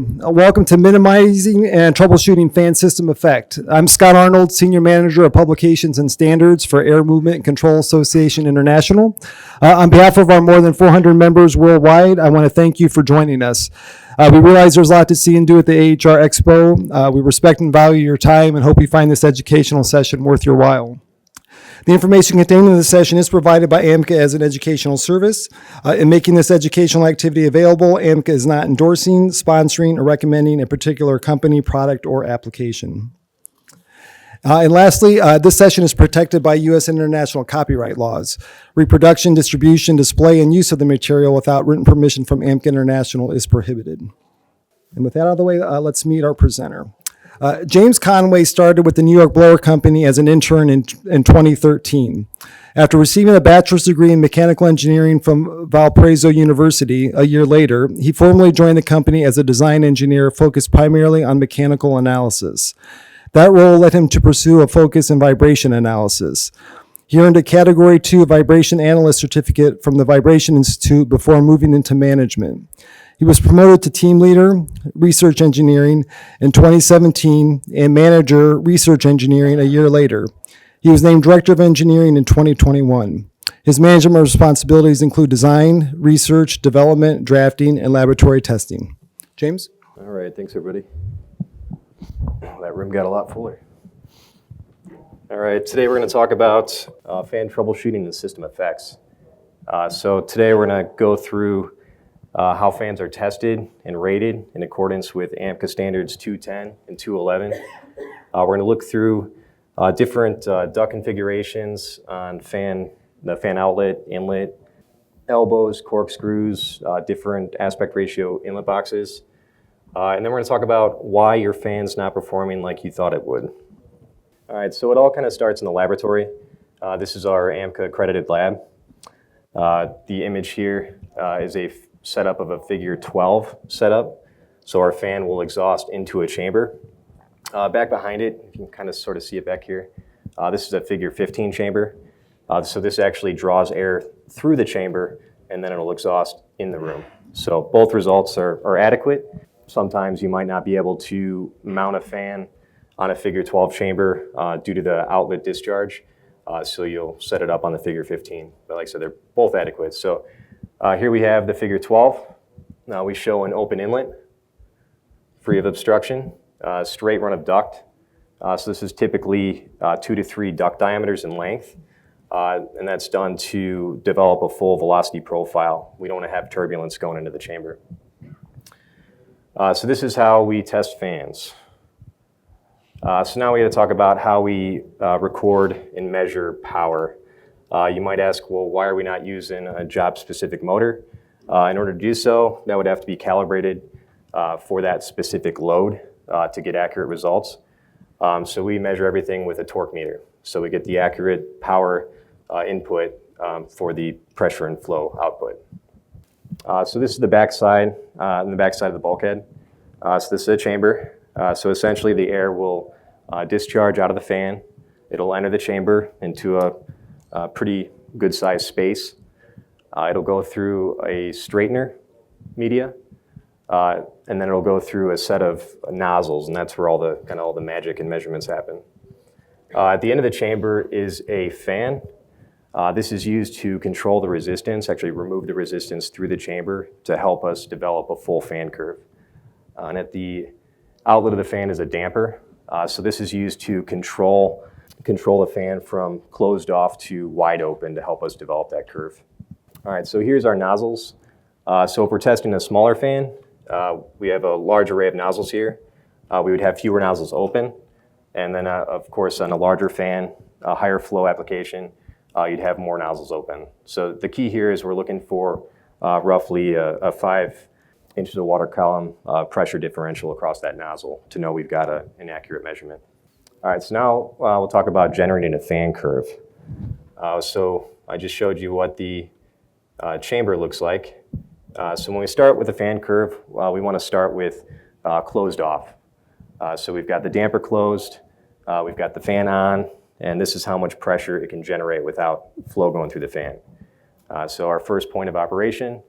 Welcome to Minimizing and Troubleshooting Fan System Effect. I'm Scott Arnold, Senior Manager of Publications and Standards for Air Movement and Control Association International. On behalf of our more than 400 members worldwide, I want to thank you for joining us. We realize there's a lot to see and do at the AHR Expo. We respect and value your time and hope you find this educational session worth your while. The information contained in this session is provided by AMCA as an educational service. In making this educational activity available, AMCA is not endorsing, sponsoring, or recommending a particular company, product, or application. And lastly, this session is protected by U.S. and international copyright laws. Reproduction, distribution, display, and use of the material without written permission from AMCA International is prohibited. And with that out of the way, let's meet our presenter. James Conway started with the New York Blower Company as an intern in 2013. After receiving a bachelor's degree in mechanical engineering from Valparaiso University a year later, he formally joined the company as a design engineer focused primarily on mechanical analysis. That role led him to pursue a focus in vibration analysis. He earned a Category 2 Vibration Analyst certificate from the Vibration Institute before moving into management. He was promoted to team leader, research engineering in 2017 and manager, research engineering a year later. He was named director of engineering in 2021. His management responsibilities include design, research, development, drafting, and laboratory testing. James? All right, thanks everybody. That room got a lot fuller. All right, today we're going to talk about fan troubleshooting and system effects. So today we're going to go through how fans are tested and rated in accordance with AMCA standards 210 and 211. We're going to look through different duct configurations on the fan outlet, inlet, elbows, corkscrews, different aspect ratio inlet boxes. And then we're going to talk about why your fan's not performing like you thought it would. All right, so it all kind of starts in the laboratory. This is our AMCA accredited lab. The image here is a setup of a figure 12 setup. So our fan will exhaust into a chamber. Back behind it, you can kind of sort of see it back here. This is a figure 15 chamber. So this actually draws air through the chamber and then it'll exhaust in the room. So both results are adequate. Sometimes you might not be able to mount a fan on a figure 12 chamber due to the outlet discharge. So you'll set it up on the figure 15. But like I said, they're both adequate. So here we have the figure 12. Now we show an open inlet, free of obstruction, straight run of duct. So this is typically 2 to 3 duct diameters in length. And that's done to develop a full velocity profile. We don't want to have turbulence going into the chamber. So this is how we test fans. So now we got to talk about how we record and measure power. You might ask, well, why are we not using a job-specific motor? In order to do so, that would have to be calibrated for that specific load to get accurate results. So we measure everything with a torque meter. So we get the accurate power input for the pressure and flow output. So this is the backside, the backside of the bulkhead. So this is a chamber. So essentially the air will discharge out of the fan. It'll enter the chamber into a pretty good sized space. It'll go through a straightener media, and then it'll go through a set of nozzles, and that's where all the magic and measurements happen. At the end of the chamber is a fan. This is used to control the resistance, actually remove the resistance through the chamber to help us develop a full fan curve. And at the outlet of the fan is a damper. So this is used to control the fan from closed off to wide open to help us develop that curve. All right, so here's our nozzles. So if we're testing a smaller fan, we have a large array of nozzles here. We would have fewer nozzles open. And then, of course, on a larger fan, a higher flow application, you'd have more nozzles open. So the key here is we're looking for roughly a 5 inches of water column pressure differential across that nozzle to know we've got an accurate measurement. All right, so now we'll talk about generating a fan curve. So I just showed you what the chamber looks like. So when we start with a fan curve, we want to start with closed off. So we've got the damper closed, we've got the fan on, and this is how much pressure it can generate without flow going through the fan. So our first point of operation,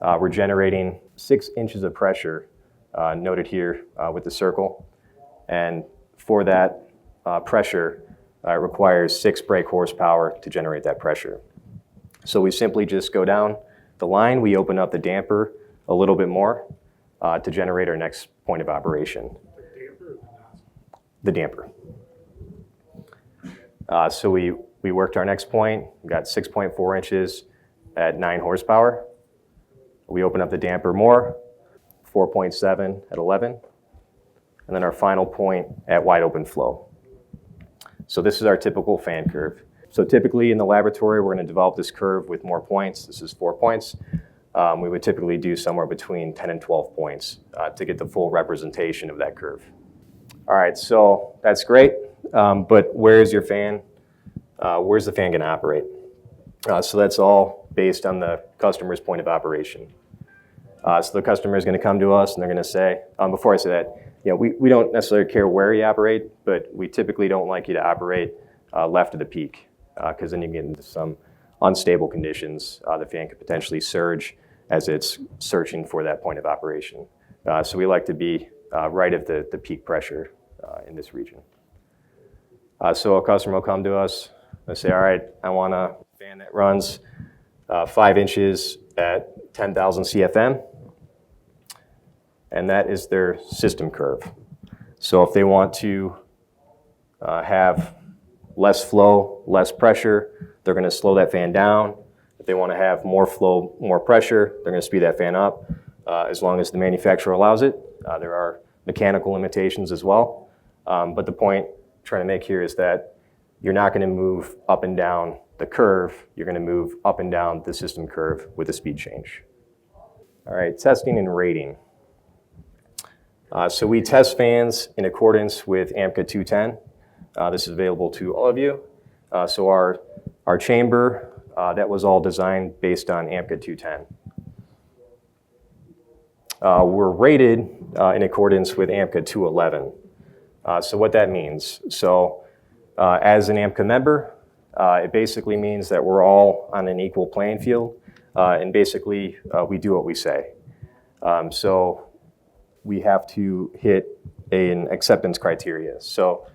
we're generating 6 inches of pressure noted here with the circle. And for that pressure, it requires 6 brake horsepower to generate that pressure. So we simply just go down the line, we open up the damper a little bit more to generate our next point of operation. The damper. So we worked our next point, we got 6.4 inches at 9 horsepower. We open up the damper more, 4.7 at 11, and then our final point at wide open flow. So this is our typical fan curve. So typically in the laboratory, we're going to develop this curve with more points. This is 4 points. We would typically do somewhere between 10 and 12 points to get the full representation of that curve. All right, so that's great, but where's your fan? Where's the fan going to operate? So that's all based on the customer's point of operation. So the customer is going to come to us and they're going to say, before I say that, we don't necessarily care where you operate, but we typically don't like you to operate left of the peak, because then you get into some unstable conditions. The fan could potentially surge as it's searching for that point of operation. So we like to be right of the peak pressure in this region. So a customer will come to us and say, all right, I want a fan that runs 5 inches at 10,000 CFM, and that is their system curve. So if they want to have less flow, less pressure, they're going to slow that fan down. If they want to have more flow, more pressure, they're going to speed that fan up as long as the manufacturer allows it. There are mechanical limitations as well. But the point I'm trying to make here is that you're not going to move up and down the curve. You're going to move up and down the system curve with a speed change. All right, testing and rating. So we test fans in accordance with AMCA 210. This is available to all of you. So our chamber, that was all designed based on AMCA 210. We're rated in accordance with AMCA 211. So what that means, as an AMCA member, it basically means that we're all on an equal playing field, and basically we do what we say. So we have to hit an acceptance criteria. So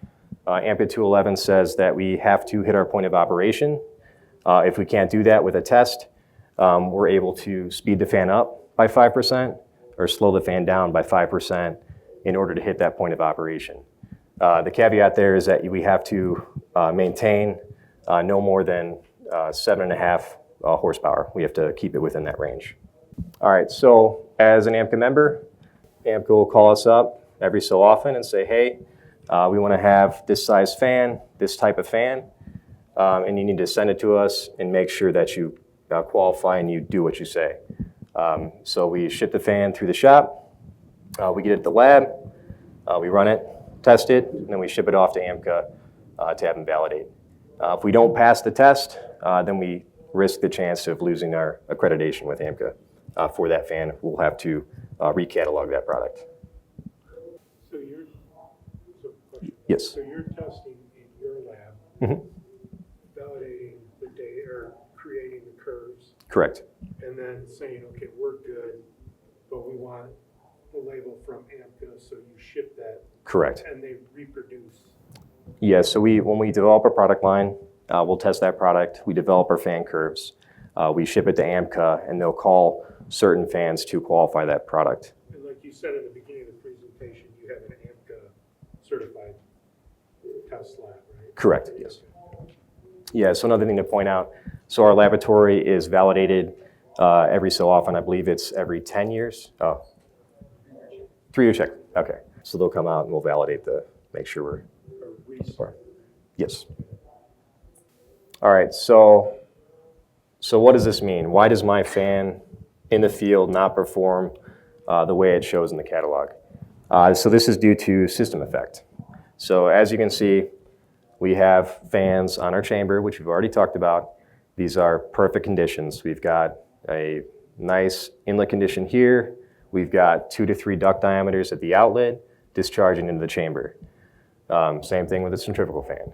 AMCA 211 says that we have to hit our point of operation. If we can't do that with a test, we're able to speed the fan up by 5% or slow the fan down by 5% in order to hit that point of operation. The caveat there is that we have to maintain no more than 7.5 horsepower. We have to keep it within that range. All right, so as an AMCA member, AMCA will call us up every so often and say, hey, we want to have this size fan, this type of fan, and you need to send it to us and make sure that you qualify and you do what you say. So we ship the fan through the shop, we get it at the lab, we run it, test it, and then we ship it off to AMCA to have them validate. If we don't pass the test, then we risk the chance of losing our accreditation with AMCA for that fan. We'll have to recatalog that product. Yes. So you're testing in your lab, validating the data or creating the curves, Correct. and then saying, okay, we're good, but we want the label from AMCA, so you ship that. Correct. And they reproduce. Yeah, so when we develop a product line, we'll test that product, we develop our fan curves, we ship it to AMCA, and they'll call certain fans to qualify that product. And like you said in the beginning of the presentation, you have an AMCA certified test lab, right? Correct, yes. Yeah, so another thing to point out, so our laboratory is validated every so often. I believe it's every 10 years. Oh, 3-year check, okay. So they'll come out and we'll validate make sure we're. Yes. All right, so what does this mean? Why does my fan in the field not perform the way it shows in the catalog? So this is due to system effect. So as you can see, we have fans on our chamber, which we've already talked about. These are perfect conditions. We've got a nice inlet condition here. We've got 2 to 3 duct diameters at the outlet discharging into the chamber. Same thing with a centrifugal fan.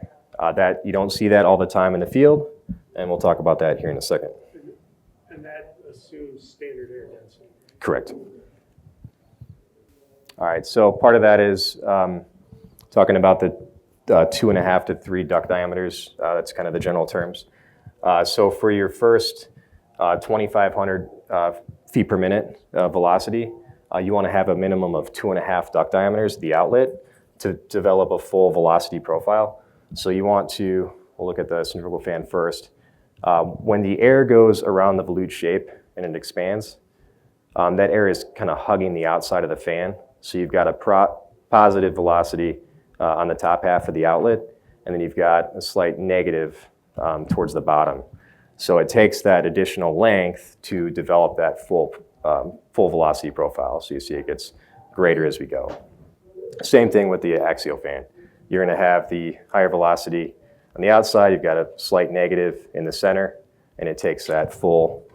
That you don't see that all the time in the field, and we'll talk about that here in a second. And that assumes standard air density. Correct. All right, so part of that is talking about the 2.5 to 3 duct diameters. That's kind of the general terms. So for your first 2,500 feet per minute velocity, you want to have a minimum of 2.5 duct diameters, the outlet, to develop a full velocity profile. So you want to, we'll look at the centrifugal fan first. When the air goes around the volute shape and it expands, that air is kind of hugging the outside of the fan. So you've got a positive velocity on the top half of the outlet, and then you've got a slight negative towards the bottom. So it takes that additional length to develop that full velocity profile. So you see it gets greater as we go. Same thing with the axial fan. You're going to have the higher velocity on the outside. You've got a slight negative in the center, and it takes that full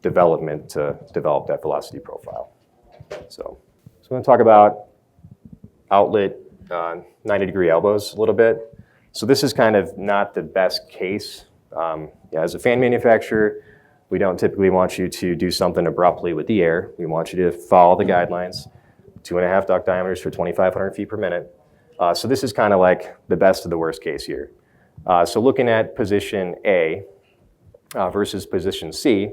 development to develop that velocity profile. So I'm going to talk about outlet 90-degree elbows a little bit. So this is kind of not the best case. As a fan manufacturer, we don't typically want you to do something abruptly with the air. We want you to follow the guidelines, 2.5 duct diameters for 2,500 feet per minute. So this is kind of like the best of the worst case here. So looking at position A versus position C,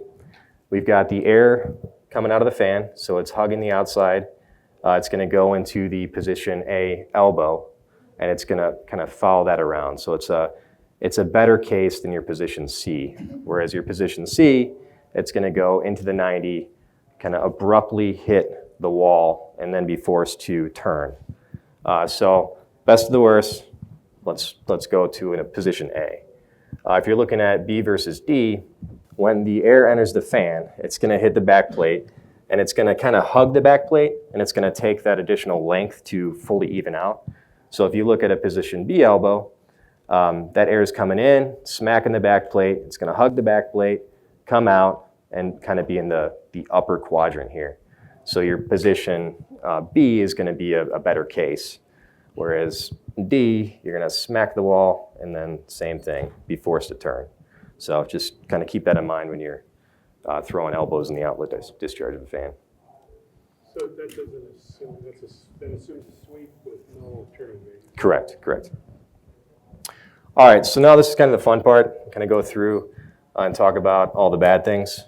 we've got the air coming out of the fan, so it's hugging the outside. It's going to go into the position A elbow, and it's going to kind of follow that around. So it's a better case than your position C, whereas your position C, it's going to go into the 90, kind of abruptly hit the wall, and then be forced to turn. So best of the worst, let's go to a position A. If you're looking at B versus D, when the air enters the fan, it's going to hit the back plate, and it's going to kind of hug the back plate, and it's going to take that additional length to fully even out. So if you look at a position B elbow, that air is coming in, smacking the back plate. It's going to hug the back plate, come out, and kind of be in the upper quadrant here. So your position B is going to be a better case, whereas D, you're going to smack the wall, and then same thing, be forced to turn. So just kind of keep that in mind when you're throwing elbows in the outlet discharge of the fan. So that doesn't assume, that assumes a sweep with no turning radius. Correct. All right, so now this is kind of the fun part. Kind of go through and talk about all the bad things.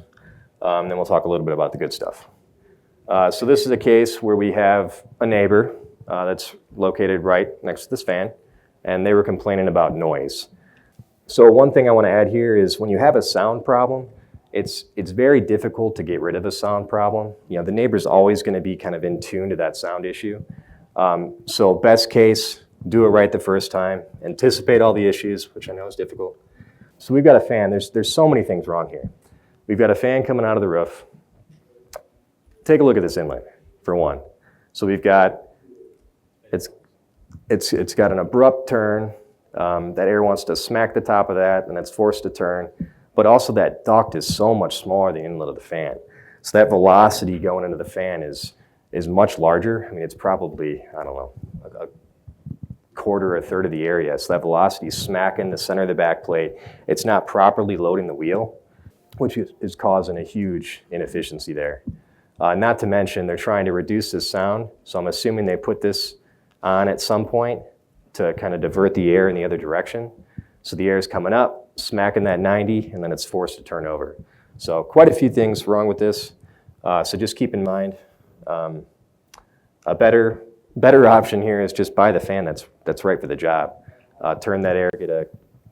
Then we'll talk a little bit about the good stuff. So this is a case where we have a neighbor that's located right next to this fan, and they were complaining about noise. So one thing I want to add here is when you have a sound problem, it's very difficult to get rid of a sound problem. You know, the neighbor's always going to be kind of in tune to that sound issue. So best case, do it right the first time, anticipate all the issues, which I know is difficult. So we've got a fan. There's so many things wrong here. We've got a fan coming out of the roof. Take a look at this inlet, for one. So we've got, it's got an abrupt turn. That air wants to smack the top of that, and it's forced to turn. But also that duct is so much smaller than the inlet of the fan. So that velocity going into the fan is much larger. I mean, it's probably, I don't know, a quarter, a third of the area. So that velocity is smacking the center of the back plate. It's not properly loading the wheel, which is causing a huge inefficiency there. Not to mention, they're trying to reduce the sound. So I'm assuming they put this on at some point to kind of divert the air in the other direction. So the air is coming up, smacking that 90, and then it's forced to turn over. So quite a few things wrong with this. So just keep in mind, a better option here is just buy the fan that's right for the job. Turn that air, get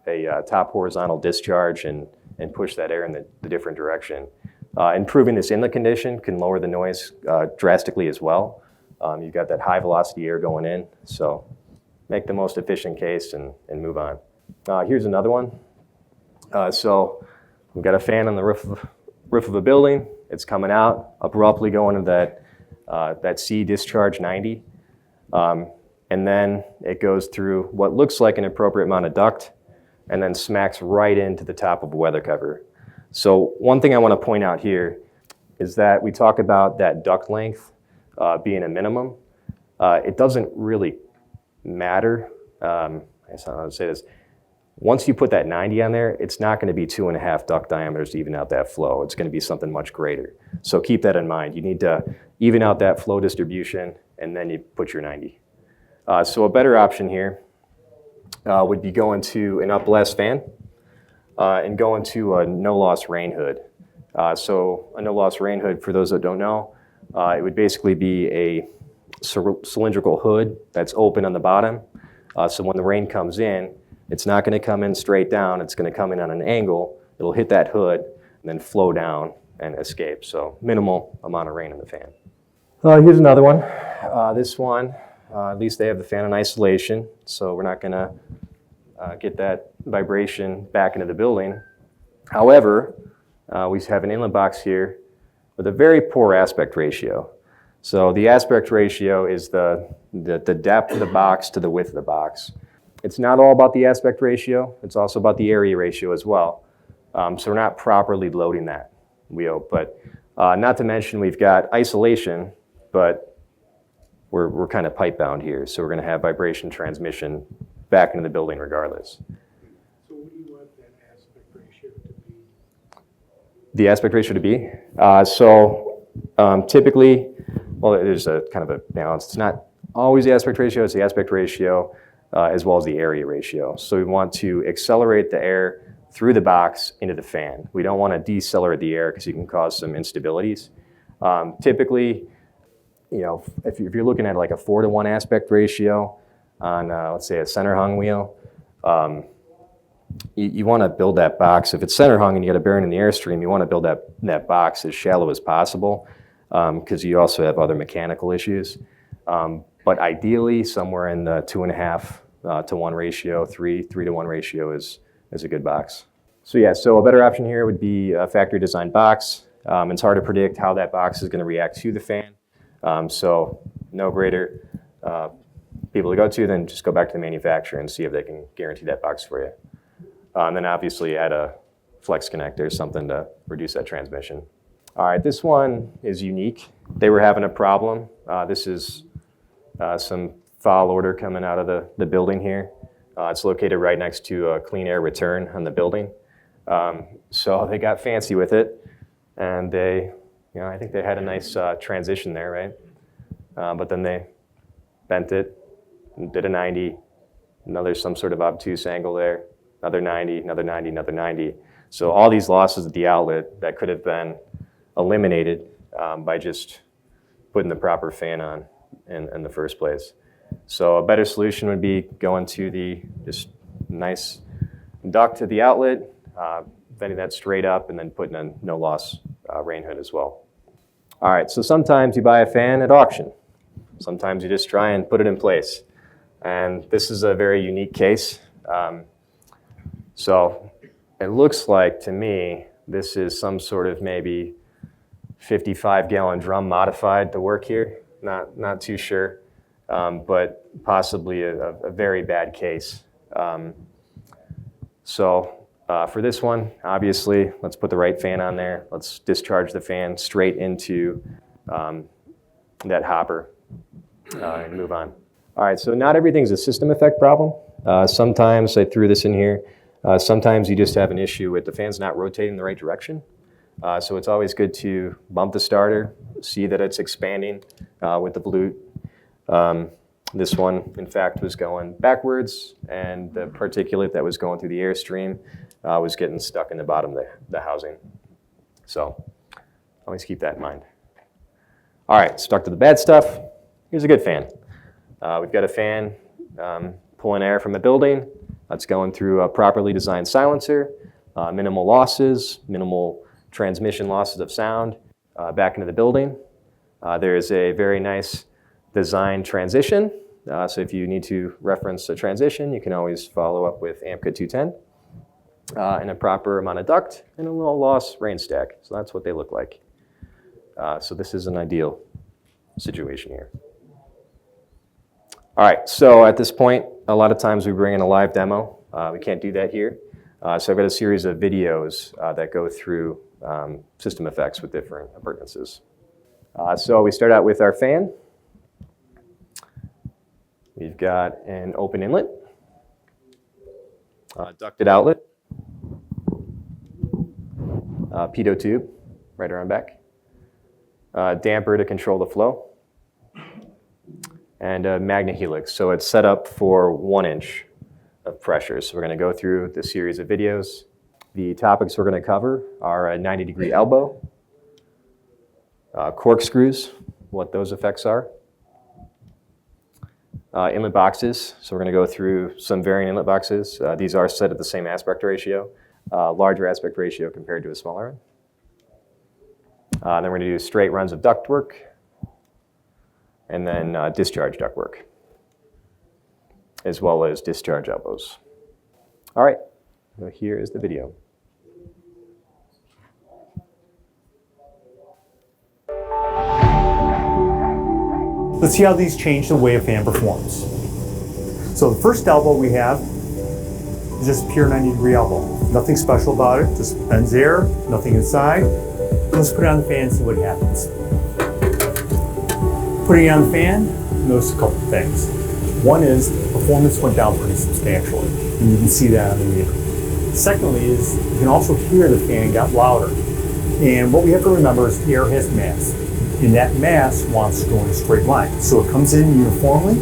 a top horizontal discharge, and push that air in the different direction. Improving this inlet condition can lower the noise drastically as well. You've got that high velocity air going in, so make the most efficient case and move on. Here's another one. So we've got a fan on the roof of a building. It's coming out, abruptly going to that C discharge 90. And then it goes through what looks like an appropriate amount of duct and then smacks right into the top of a weather cover. So one thing I want to point out here is that we talk about that duct length being a minimum. It doesn't really matter. I guess I don't know how to say this. Once you put that 90 on there, it's not going to be 2.5 duct diameters to even out that flow. It's going to be something much greater. So keep that in mind. You need to even out that flow distribution and then you put your 90. So a better option here would be going to an up-blast fan and going to a no-loss rain hood. So a no-loss rain hood, for those that don't know, it would basically be a cylindrical hood that's open on the bottom. So when the rain comes in, it's not going to come in straight down. It's going to come in on an angle. It'll hit that hood and then flow down and escape. So minimal amount of rain in the fan. Here's another one. This one, at least they have the fan in isolation, so we're not going to get that vibration back into the building. However, we have an inlet box here with a very poor aspect ratio. So the aspect ratio is the depth of the box to the width of the box. It's not all about the aspect ratio. It's also about the area ratio as well. So we're not properly loading that wheel. But not to mention we've got isolation, but we're kind of pipe bound here. So we're going to have vibration transmission back into the building regardless. So what do you want that aspect ratio to be? The aspect ratio to be? Typically, well, there's a kind of a balance. It's not always the aspect ratio. It's the aspect ratio as well as the area ratio. So we want to accelerate the air through the box into the fan. We don't want to decelerate the air because you can cause some instabilities. Typically, you know, if you're looking at like a 4-to-1 aspect ratio on, let's say, a center hung wheel, you want to build that box. If it's center hung and you got a bearing in the airstream, you want to build that box as shallow as possible because you also have other mechanical issues. But ideally, somewhere in the 2.5 to 1 ratio, 3 to 1 ratio is a good box. So yeah, so a better option here would be a factory designed box. It's hard to predict how that box is going to react to the fan. So no greater people to go to than just go back to the manufacturer and see if they can guarantee that box for you. And then obviously add a flex connector, something to reduce that transmission. All right, this one is unique. They were having a problem. This is some foul odor coming out of the building here. It's located right next to a clean air return on the building. So they got fancy with it, and I think they had a nice transition there, right? But then they bent it and did a 90. Now there's some sort of obtuse angle there. Another 90, another 90, another 90. So all these losses at the outlet that could have been eliminated by just putting the proper fan on in the first place. So a better solution would be going to the just nice duct to the outlet, venting that straight up, and then putting a no loss rain hood as well. All right, so sometimes you buy a fan at auction. Sometimes you just try and put it in place. And this is a very unique case. So it looks like to me this is some sort of maybe 55-gallon drum modified to work here. Not too sure, but possibly a very bad case. For this one, obviously, let's put the right fan on there. Let's discharge the fan straight into that hopper and move on. All right, so not everything's a system effect problem. Sometimes, I threw this in here, sometimes you just have an issue with the fan's not rotating in the right direction. So it's always good to bump the starter, see that it's expanding with the volute. This one, in fact, was going backwards, and the particulate that was going through the airstream was getting stuck in the bottom of the housing. So always keep that in mind. All right, stuck to the bad stuff. Here's a good fan. We've got a fan pulling air from a building. That's going through a properly designed silencer, minimal losses, minimal transmission losses of sound back into the building. There is a very nice design transition. So if you need to reference a transition, you can always follow up with AMCA 210 and a proper amount of duct and a little loss rain stack. So that's what they look like. So this is an ideal situation here. All right, so at this point, a lot of times we bring in a live demo. We can't do that here. So I've got a series of videos that go through system effects with different appurtenances. So we start out with our fan. We've got an open inlet, ducted outlet, pitot tube right around back, damper to control the flow, and a magnehelix. So it's set up for 1 inch of pressure. So we're going to go through the series of videos. The topics we're going to cover are a 90-degree elbow, corkscrews, what those effects are, inlet boxes. So we're going to go through some varying inlet boxes. These are set at the same aspect ratio, larger aspect ratio compared to a smaller one. Then we're going to do straight runs of ductwork, and then discharge ductwork, as well as discharge elbows. All right, so here is the video. Let's see how these change the way a fan performs. So the first elbow we have is just pure 90-degree elbow. Nothing special about it, just bends air, nothing inside. Let's put it on the fan and see what happens. Putting it on the fan, notice a couple things. One is performance went down pretty substantially, and you can see that on the meter. Secondly is you can also hear the fan got louder. And what we have to remember is the air has mass. And that mass wants to go in a straight line. So it comes in uniformly,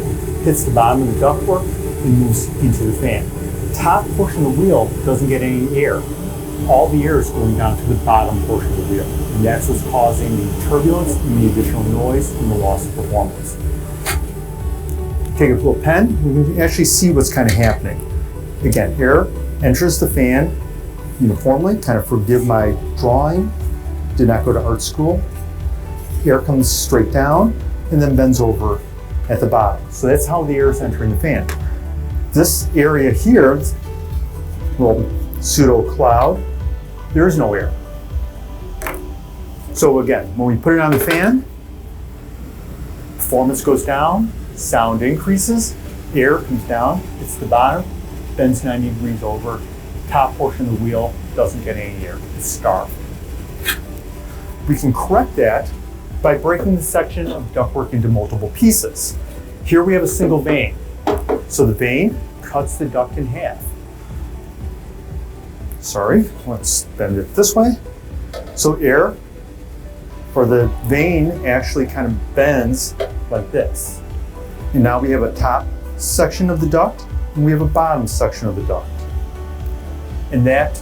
hits the bottom of the ductwork, and moves into the fan. The top portion of the wheel doesn't get any air. All the air is going down to the bottom portion of the wheel. And that's what's causing the turbulence and the additional noise and the loss of performance. Take a little pen, we can actually see what's kind of happening. Again, air enters the fan uniformly, kind of forgive my drawing, did not go to art school. Air comes straight down and then bends over at the bottom. So that's how the air is entering the fan. This area here, little pseudo cloud, there is no air. So again, when we put it on the fan, performance goes down, sound increases, air comes down, hits the bottom, bends 90 degrees over, top portion of the wheel doesn't get any air, it's starved. We can correct that by breaking the section of ductwork into multiple pieces. Here we have a single vane. So the vane cuts the duct in half. Sorry, let's bend it this way. So air for the vane actually kind of bends like this. And now we have a top section of the duct and we have a bottom section of the duct. And that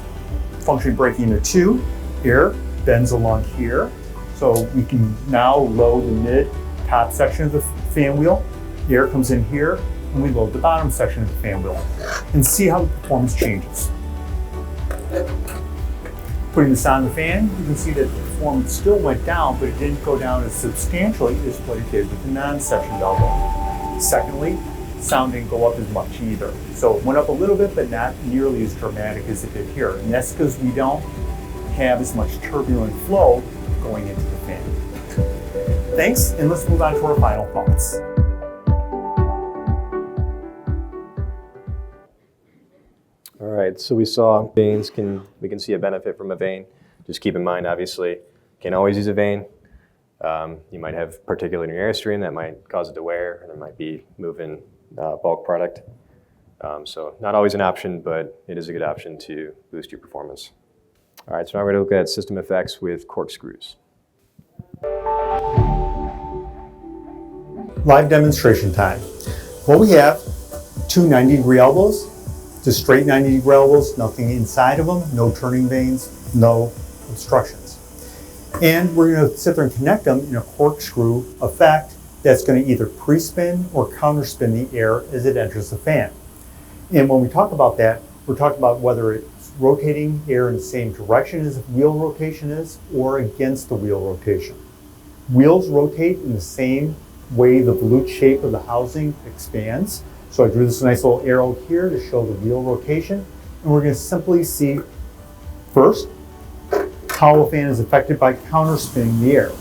functionally breaking into two, air bends along here. So we can now load the mid top section of the fan wheel. Air comes in here and we load the bottom section of the fan wheel and see how the performance changes. Putting this on the fan, you can see that the performance still went down, but it didn't go down as substantially as what it did with the non-sectioned elbow. Secondly, sound didn't go up as much either. So it went up a little bit, but not nearly as dramatic as it did here. And that's because we don't have as much turbulent flow going into the fan. Thanks, and let's move on to our final thoughts. All right, so we saw vanes, we can see a benefit from a vane. Just keep in mind, obviously, can't always use a vane. You might have particulate in your airstream that might cause it to wear, and it might be moving bulk product. So not always an option, but it is a good option to boost your performance. All right, so now we're going to look at system effects with corkscrews. Live demonstration time. What we have, two 90-degree elbows, just straight 90-degree elbows, nothing inside of them, no turning vanes, no obstructions. And we're going to sit there and connect them in a corkscrew effect that's going to either pre-spin or counterspin the air as it enters the fan. And when we talk about that, we're talking about whether it's rotating air in the same direction as wheel rotation is or against the wheel rotation. Wheels rotate in the same way the volute shape of the housing expands. So I drew this nice little arrow here to show the wheel rotation. And we're going to simply see first how a fan is affected by counterspinning the air.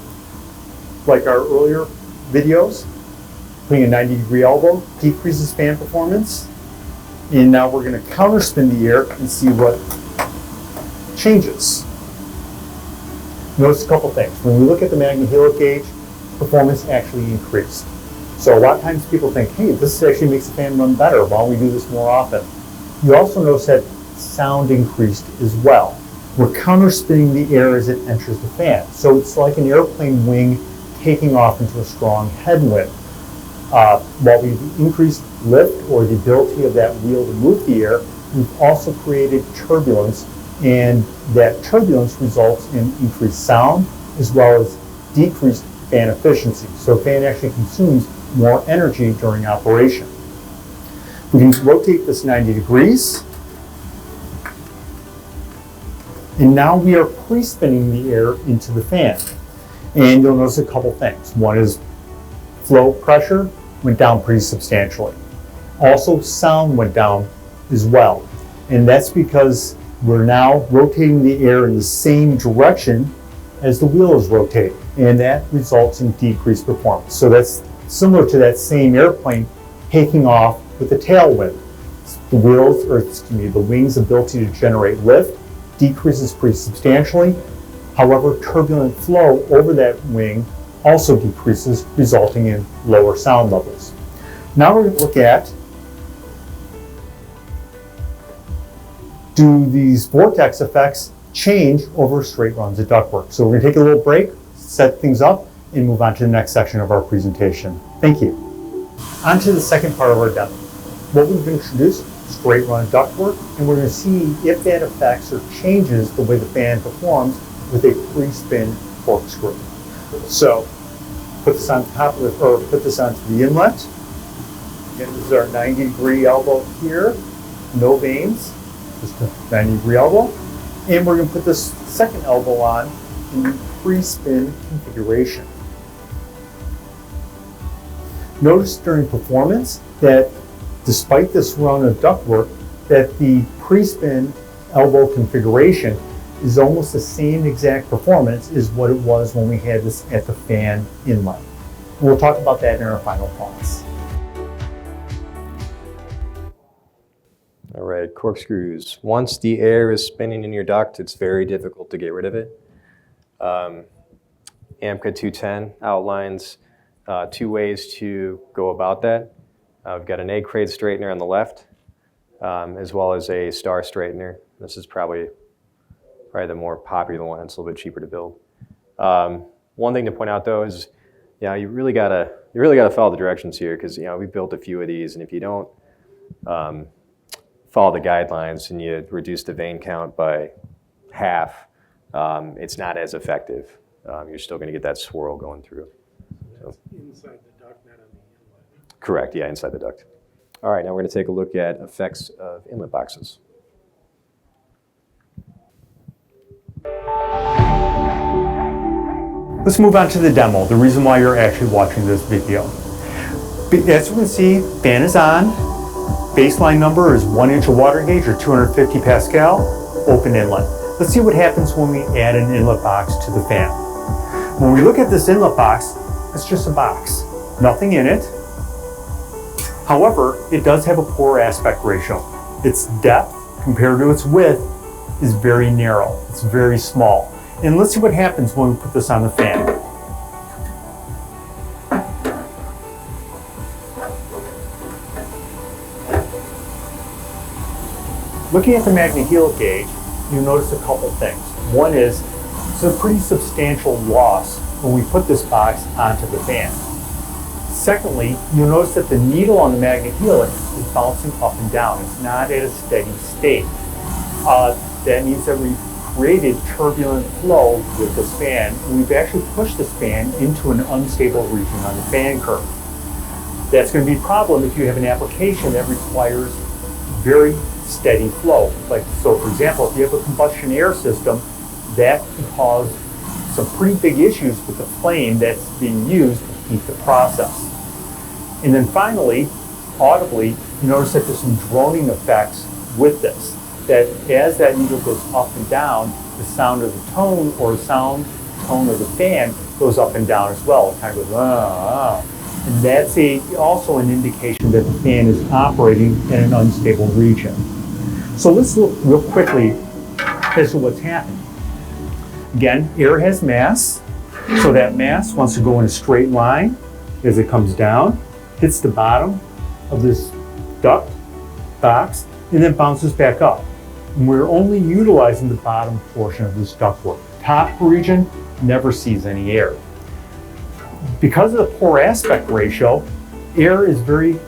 Like our earlier videos, putting a 90-degree elbow decreases fan performance. And now we're going to counterspin the air and see what changes. Notice a couple things. When we look at the magnehelix gauge, performance actually increased. So a lot of times people think, hey, this actually makes the fan run better. Why don't we do this more often? You also notice that sound increased as well. We're counterspinning the air as it enters the fan. So it's like an airplane wing taking off into a strong headwind. While we've increased lift or the ability of that wheel to move the air, we've also created turbulence, and that turbulence results in increased sound as well as decreased fan efficiency. So the fan actually consumes more energy during operation. We can rotate this 90 degrees. And now we are pre-spinning the air into the fan. And you'll notice a couple things. One is flow pressure went down pretty substantially. Also, sound went down as well. And that's because we're now rotating the air in the same direction as the wheel is rotating. And that results in decreased performance. So that's similar to that same airplane taking off with a tailwind. The wheels, or excuse me, the wings' ability to generate lift decreases pretty substantially. However, turbulent flow over that wing also decreases, resulting in lower sound levels. Now we're going to look at, do these vortex effects change over straight runs of ductwork? So we're going to take a little break, set things up, and move on to the next section of our presentation. Thank you. On to the second part of our demo. What we've introduced, straight run ductwork, and we're going to see if that affects or changes the way the fan performs with a pre-spin corkscrew. So put this on top of the, or put this onto the inlet. Again, this is our 90-degree elbow here, no vanes, just a 90-degree elbow. And we're going to put this second elbow on in the pre-spin configuration. Notice during performance that despite this run of ductwork, that the pre-spin elbow configuration is almost the same exact performance as what it was when we had this at the fan inlet. And we'll talk about that in our final thoughts. All right, corkscrews. Once the air is spinning in your duct, it's very difficult to get rid of it. AMCA 210 outlines 2 ways to go about that. We've got an egg crate straightener on the left, as well as a star straightener. This is probably the more popular one. It's a little bit cheaper to build. One thing to point out though is, you really gotta follow the directions here, because we built a few of these, and if you don't follow the guidelines and you reduce the vane count by half, it's not as effective. You're still going to get that swirl going through. That's inside the duct, not on the inlet. Correct, yeah, inside the duct. All right, now we're going to take a look at effects of inlet boxes. Let's move on to the demo, the reason why you're actually watching this video. As you can see, fan is on. Baseline number is 1 inch of water gauge or 250 Pascal, open inlet. Let's see what happens when we add an inlet box to the fan. When we look at this inlet box, it's just a box, nothing in it. However, it does have a poor aspect ratio. Its depth compared to its width is very narrow, it's very small. And let's see what happens when we put this on the fan. Looking at the magnet-heel gauge, you'll notice a couple things. One is, it's a pretty substantial loss when we put this box onto the fan. Secondly, you'll notice that the needle on the magnet-heel is bouncing up and down. It's not at a steady state. That means that we've created turbulent flow with this fan. We've actually pushed this fan into an unstable region on the fan curve. That's going to be a problem if you have an application that requires very steady flow. Like, so for example, if you have a combustion air system, that can cause some pretty big issues with the flame that's being used to heat the process. And then finally, audibly, you notice that there's some droning effects with this, that as that needle goes up and down, the sound of the tone or sound tone of the fan goes up and down as well. It kind of goes, And that's also an indication that the fan is operating in an unstable region. So let's look real quickly as to what's happening. Again, air has mass, so that mass wants to go in a straight line as it comes down, hits the bottom of this duct box, and then bounces back up. And we're only utilizing the bottom portion of this ductwork. Top region never sees any air. Because of the poor aspect ratio, air is very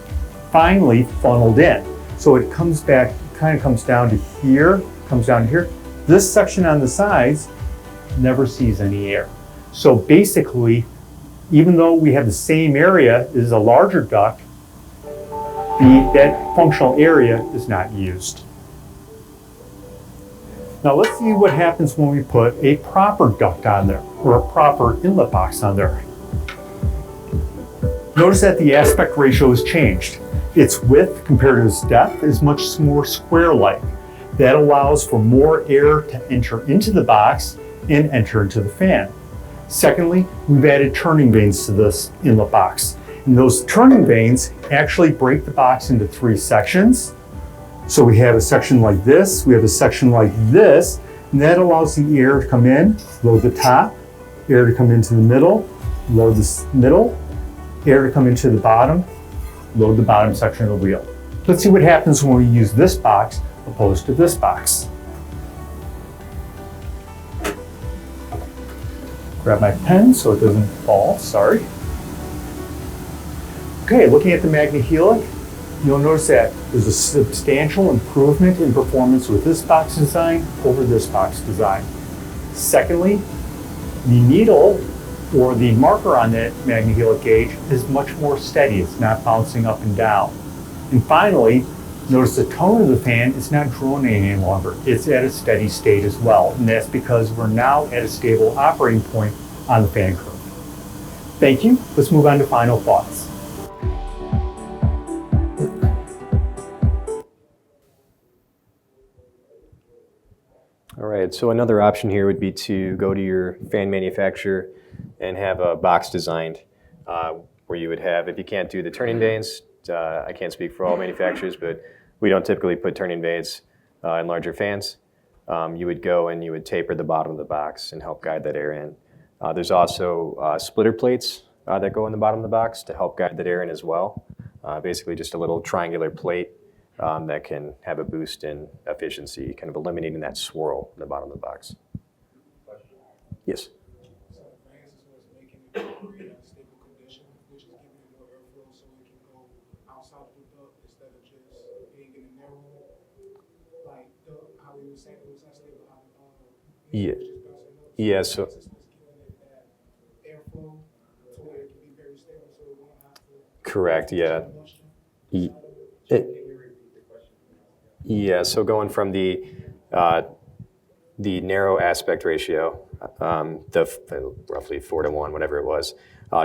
finely funneled in. So it comes back, kind of comes down to here, comes down to here. This section on the sides never sees any air. So basically, even though we have the same area as a larger duct, that functional area is not used. Now let's see what happens when we put a proper duct on there, or a proper inlet box on there. Notice that the aspect ratio has changed. Its width compared to its depth is much more square-like. That allows for more air to enter into the box and enter into the fan. Secondly, we've added turning vanes to this inlet box. And those turning vanes actually break the box into 3 sections. So we have a section like this, we have a section like this, and that allows the air to come in, load the top, air to come into the middle, load the middle, air to come into the bottom, load the bottom section of the wheel. Let's see what happens when we use this box opposed to this box. Grab my pen so it doesn't fall, sorry. Okay, looking at the MagnaHelic, you'll notice that there's a substantial improvement in performance with this box design over this box design. Secondly, the needle or the marker on that MagnaHelic gauge is much more steady. It's not bouncing up and down. And finally, notice the tone of the fan is not droning any longer. It's at a steady state as well. And that's because we're now at a stable operating point on the fan curve. Thank you. Let's move on to final thoughts. All right, so another option here would be to go to your fan manufacturer and have a box designed where you would have, if you can't do the turning vanes, I can't speak for all manufacturers, but we don't typically put turning vanes in larger fans. You would go and you would taper the bottom of the box and help guide that air in. There's also splitter plates that go in the bottom of the box to help guide that air in as well. Basically just a little triangular plate that can have a boost in efficiency, kind of eliminating that swirl in the bottom of the box. Yes? So fans is what's making it create a stable condition, which is giving it more airflow so it can go outside of the duct instead of just being in a narrow, like how we were saying it was unstable. Yeah. Yeah, so It's giving it that airflow to where it can be very stable so it won't have to. correct, yeah. Yeah, so going from the narrow aspect ratio, the roughly 4:1, whatever it was,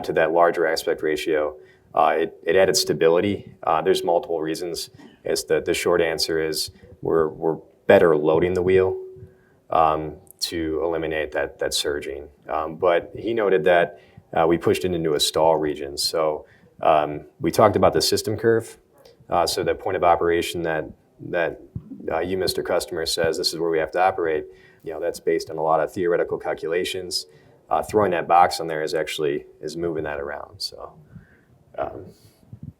to that larger aspect ratio, it added stability. There's multiple reasons. The short answer is we're better loading the wheel to eliminate that surging. But he noted that we pushed it into a stall region. So we talked about the system curve. So the point of operation that you, Mr. Customer, says this is where we have to operate, that's based on a lot of theoretical calculations. Throwing that box on there is moving that around. So,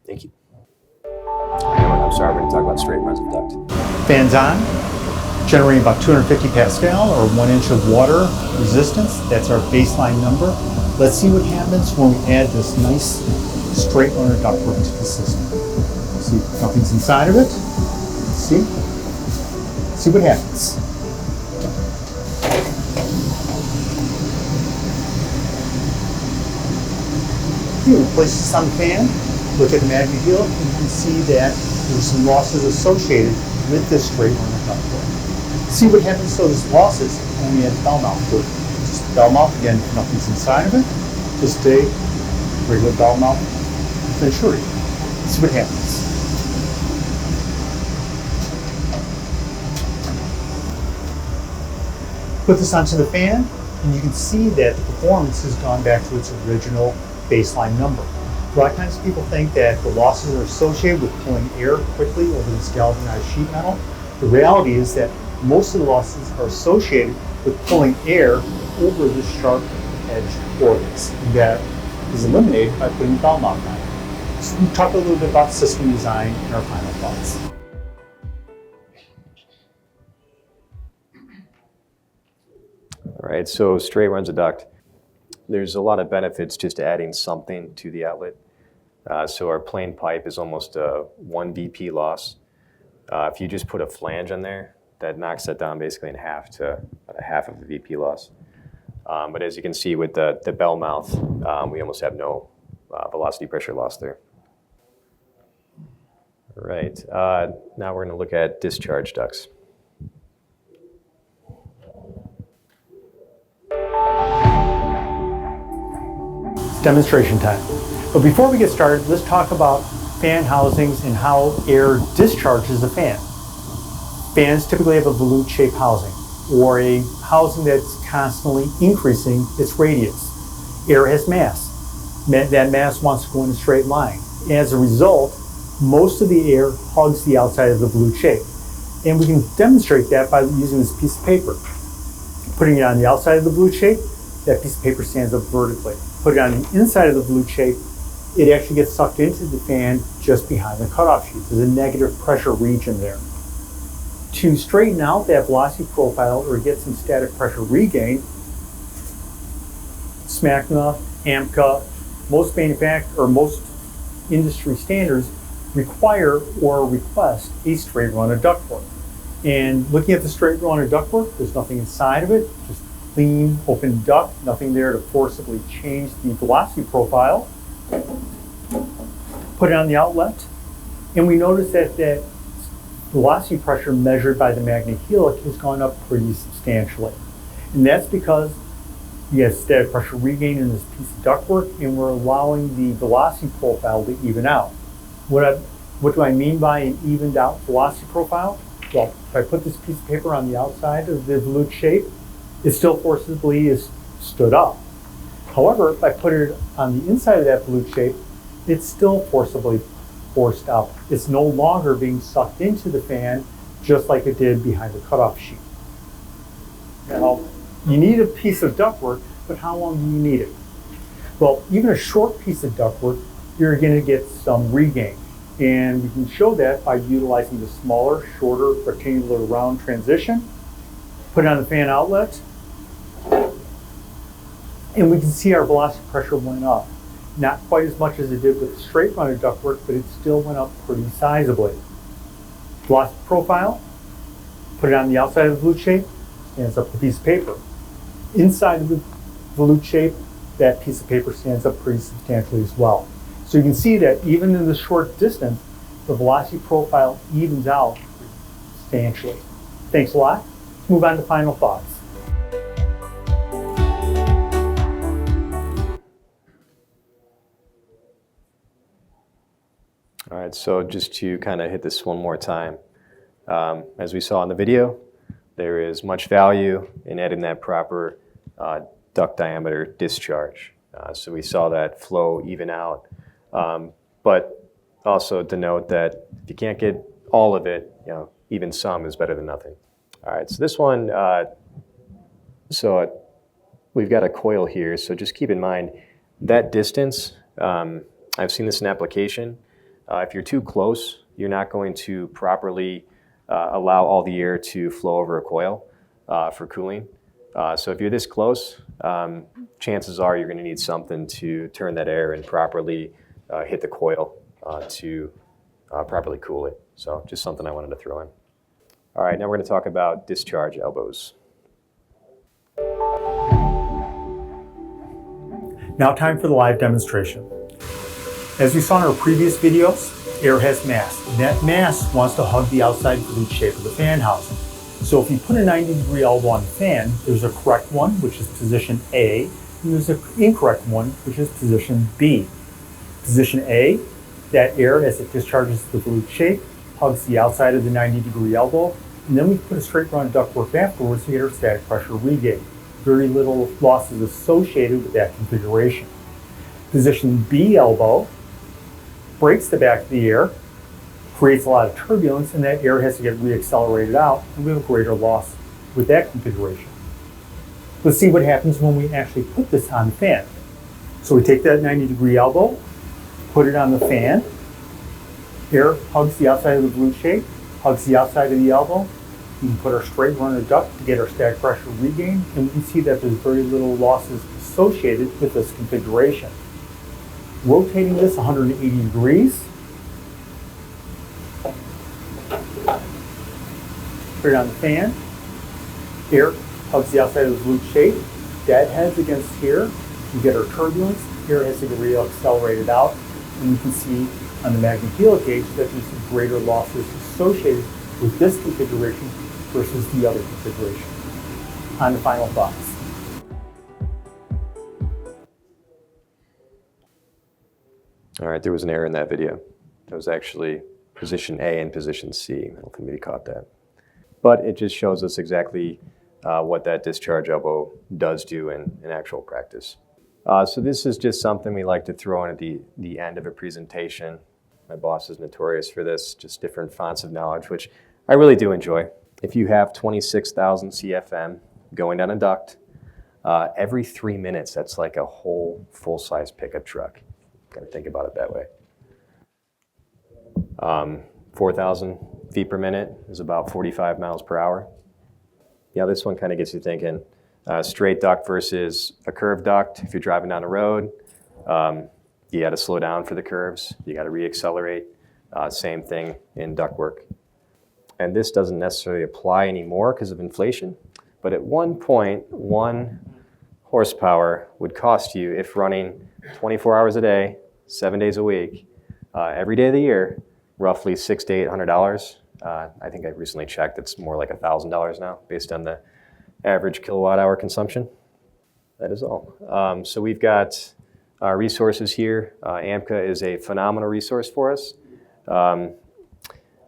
thank you. I'm sorry, we're going to talk about straight runs of duct. Fans on, generating about 250 pascal or 1 inch of water resistance. That's our baseline number. Let's see what happens when we add this nice straight runner ductwork to the system. See, nothing's inside of it. See what happens. Here, we place this on the fan, look at the MagnaHelic, and you can see that there's some losses associated with this straight runner ductwork. See what happens to those losses when we add the bell mouth to it. Just the bell mouth, again, nothing's inside of it. Just a regular bell mouth venturi. See what happens. Put this onto the fan, and you can see that the performance has gone back to its original baseline number. A lot of times people think that the losses are associated with pulling air quickly over this galvanized sheet metal. The reality is that most of the losses are associated with pulling air over the sharp edged orifice. And that is eliminated by putting the bell mount on it. So we'll talk a little bit about system design in our final thoughts. All right, so straight runs of duct. There's a lot of benefits just adding something to the outlet. So our plain pipe is almost a 1 VP loss. If you just put a flange on there, that knocks that down basically in half to about a half of the VP loss. But as you can see with the bell mouth, we almost have no velocity pressure loss there. All right, now we're going to look at discharge ducts. Demonstration time. But before we get started, let's talk about fan housings and how air discharges a fan. Fans typically have a volute-shaped housing, or a housing that's constantly increasing its radius. Air has mass. That mass wants to go in a straight line. As a result, most of the air hugs the outside of the volute shape. And we can demonstrate that by using this piece of paper. Putting it on the outside of the volute shape, that piece of paper stands up vertically. Put it on the inside of the volute shape, it actually gets sucked into the fan just behind the cutoff sheet. There's a negative pressure region there. To straighten out that velocity profile or get some static pressure regain, SMACNA, AMCA, most industry standards require or request a straight run of ductwork. And looking at the straight run of ductwork, there's nothing inside of it, just clean, open duct, nothing there to forcibly change the velocity profile. Put it on the outlet, and we notice that that velocity pressure measured by the magnetic helix has gone up pretty substantially. And that's because we have static pressure regain in this piece of ductwork, and we're allowing the velocity profile to even out. What do I mean by an evened out velocity profile? Well, if I put this piece of paper on the outside of the volute shape, it still forcibly is stood up. However, if I put it on the inside of that volute shape, it's still forcibly forced up. It's no longer being sucked into the fan just like it did behind the cutoff sheet. Now, you need a piece of ductwork, but how long do you need it? Well, even a short piece of ductwork, you're going to get some regain. And we can show that by utilizing the smaller, shorter, rectangular round transition. Put it on the fan outlet, and we can see our velocity pressure went up. Not quite as much as it did with the straight run of ductwork, but it still went up pretty sizably. Velocity profile, put it on the outside of the volute shape, stands up the piece of paper. Inside of the volute shape, that piece of paper stands up pretty substantially as well. So you can see that even in the short distance, the velocity profile evens out substantially. Thanks a lot. Let's move on to final thoughts. All right, so just to kind of hit this one more time, as we saw in the video, there is much value in adding that proper duct diameter discharge. So we saw that flow even out, but also to note that if you can't get all of it, even some is better than nothing. All right, so this one, we've got a coil here, so just keep in mind that distance, I've seen this in application. If you're too close, you're not going to properly allow all the air to flow over a coil for cooling. So if you're this close, chances are you're going to need something to turn that air and properly hit the coil to properly cool it. So just something I wanted to throw in. All right, now we're going to talk about discharge elbows. Now time for the live demonstration. As we saw in our previous videos, air has mass, and that mass wants to hug the outside volute shape of the fan housing. So if you put a 90-degree elbow on the fan, there's a correct one, which is position A, and there's an incorrect one, which is position B. Position A, that air as it discharges the volute shape, hugs the outside of the 90-degree elbow, and then we put a straight run ductwork afterwards to get our static pressure regain. Very little losses associated with that configuration. Position B elbow breaks the back of the air, creates a lot of turbulence, and that air has to get reaccelerated out, and we have a greater loss with that configuration. Let's see what happens when we actually put this on the fan. So we take that 90-degree elbow, put it on the fan, air hugs the outside of the volute shape, hugs the outside of the elbow. We can put our straight runner duct to get our static pressure regain, and we can see that there's very little losses associated with this configuration. Rotating this 180 degrees. Put it on the fan. Air hugs the outside of the loop shape. Deadheads against here. You get our turbulence. Air has to get reaccelerated out. And you can see on the magnetic field gauge that there's greater losses associated with this configuration versus the other configuration. On the final thoughts. All right, there was an error in that video. That was actually position A and position C. I don't think anybody caught that. But it just shows us exactly what that discharge elbow does do in actual practice. So this is just something we like to throw in at the end of a presentation. My boss is notorious for this, just different fonts of knowledge, which I really do enjoy. If you have 26,000 CFM going down a duct, every 3 minutes, that's like a whole full-size pickup truck. Got to think about it that way. 4,000 feet per minute is about 45 miles per hour. Yeah, this one kind of gets you thinking. Straight duct versus a curved duct. If you're driving down the road, you got to slow down for the curves. You got to reaccelerate. Same thing in duct work. And this doesn't necessarily apply anymore because of inflation. But at one point, 1 horsepower would cost you, if running 24 hours a day, 7 days a week, every day of the year, roughly $600 to $800. I think I recently checked, it's more like $1,000 now based on the average kilowatt hour consumption. That is all. So we've got our resources here. AMCA is a phenomenal resource for us.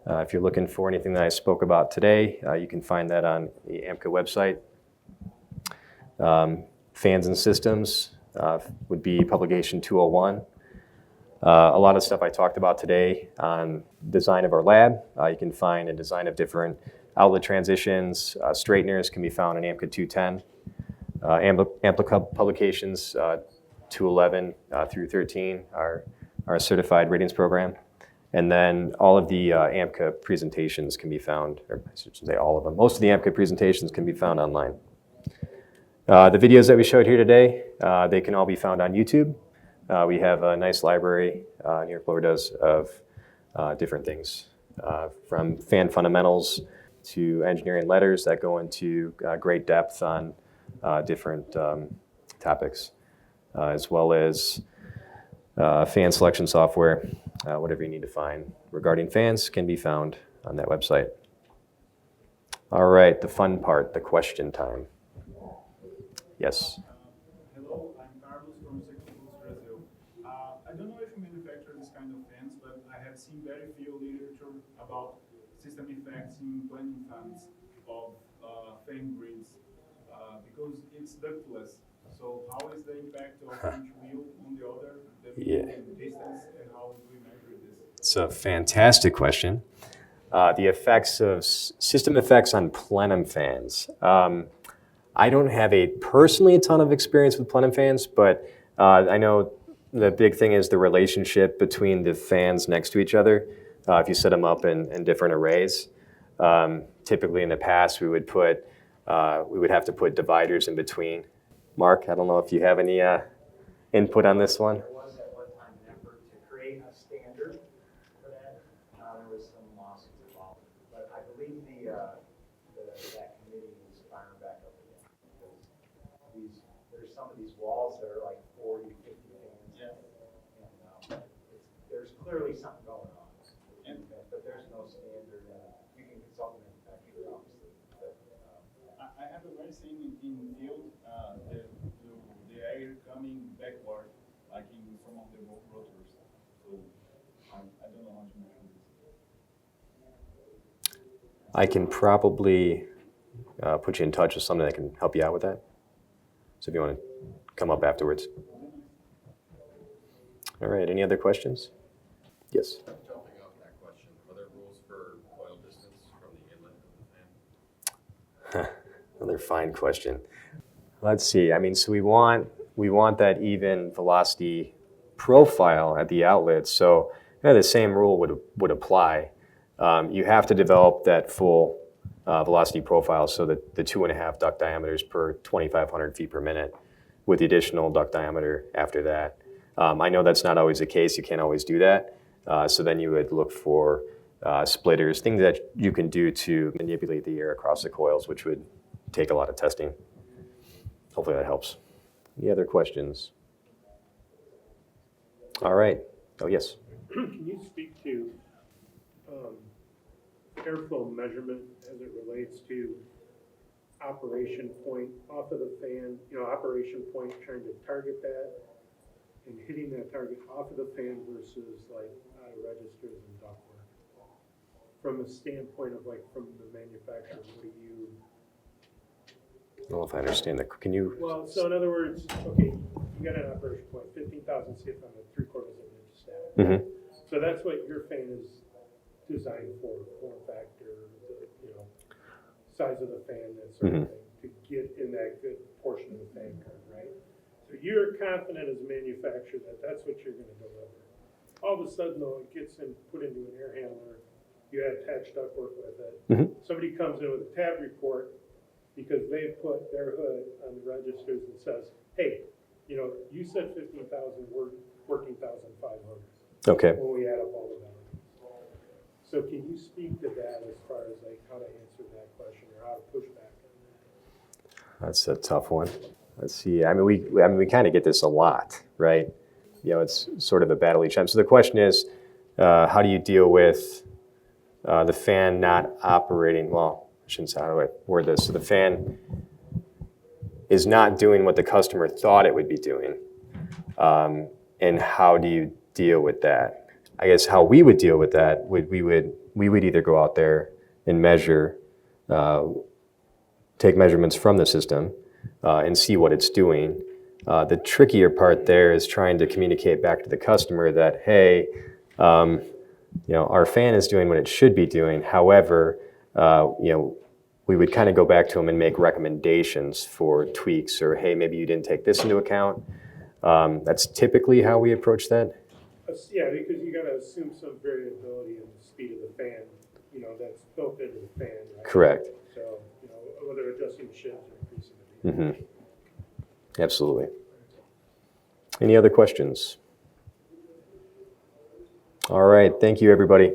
If you're looking for anything that I spoke about today, you can find that on the AMCA website. Fans and Systems would be publication 201. A lot of stuff I talked about today on design of our lab. You can find a design of different outlet transitions. Straighteners can be found in AMCA 210. AMCA publications 211 through 13 are our certified ratings program. And then all of the AMCA presentations can be found, or I should say all of them. Most of the AMCA presentations can be found online. The videos that we showed here today, they can all be found on YouTube. We have a nice library, New York Blower does, of different things, from fan fundamentals to engineering letters that go into great depth on different topics, as well as fan selection software. Whatever you need to find regarding fans can be found on that website. All right, the fun part, the question time. Yes? Hello, I'm Carlos from Seculus, Brazil. I don't know if you manufacture this kind of fans, but I have seen very few literature about system effects in planning fans of fan grids because it's ductless. So how is the impact of each wheel on the other, the distance, and how do we measure this? It's a fantastic question. The effects of system effects on plenum fans. I don't have personally a ton of experience with plenum fans, but I know the big thing is the relationship between the fans next to each other. If you set them up in different arrays, typically in the past we would have to put dividers in between. Mark, I don't know if you have any input on this one. There was at one time an effort to create a standard for that. There was some lawsuits involved, but I believe that committee is firing back up again because there's some of these walls that are like 40, 50 fans, and there's clearly something going on. But there's no standard. You can consult the manufacturer, obviously. But, I have a very same in field. The air coming backward, like in some of the rotors. So I don't know how to measure this. I can probably put you in touch with somebody that can help you out with that. So if you want to come up afterwards. All right, any other questions? Yes? Jumping off that question, are there rules for coil distance from the inlet of the fan? Another fine question. Let's see. I mean, so we want that even velocity profile at the outlet. So the same rule would apply. You have to develop that full velocity profile so that the 2.5 duct diameters per 2,500 feet per minute with the additional duct diameter after that. I know that's not always the case. You can't always do that. So then you would look for splitters, things that you can do to manipulate the air across the coils, which would take a lot of testing. Hopefully that helps. Any other questions? All right. Oh, yes. Can you speak to airflow measurement as it relates to operation point off of the fan, operation point, trying to target that and hitting that target off of the fan versus like out of registers and ductwork? From a standpoint of like from the manufacturer, what do you? I don't know if I understand that. Can you? Well, so in other words, okay, you got an operation point, 15,000 CFM at 3/4 of an inch static. Mm-hmm. So that's what your fan is designed for, form factor, size of the fan, that sort of thing, to get in that good portion of the fan curve, right? So you're confident as a manufacturer that that's what you're going to deliver. All of a sudden, though, it gets put into an air handler. You have attached ductwork with it. Mm-hmm. Somebody comes in with a tab report because they put their hood on the registers and says, hey, you said 15,000, we're working 1,500. Okay. When we add up all the values. So can you speak to that as far as like how to answer that question or how to push back on that? That's a tough one. Let's see. I mean, we kind of get this a lot, right? It's sort of a battle each time. So the question is, how do you deal with the fan not operating? Well, I shouldn't say, how do I word this? So the fan is not doing what the customer thought it would be doing. And how do you deal with that? I guess how we would deal with that we would either go out there and measure, take measurements from the system and see what it's doing. The trickier part there is trying to communicate back to the customer that, hey, our fan is doing what it should be doing. However, we would kind of go back to them and make recommendations for tweaks or, hey, maybe you didn't take this into account. That's typically how we approach that. Yeah, because you got to assume some variability in the speed of the fan, that's built into the fan, right? Correct. So, whether adjusting the shifts or increasing the beat. Mm-hmm. Absolutely. Any other questions? All right. Thank you, everybody.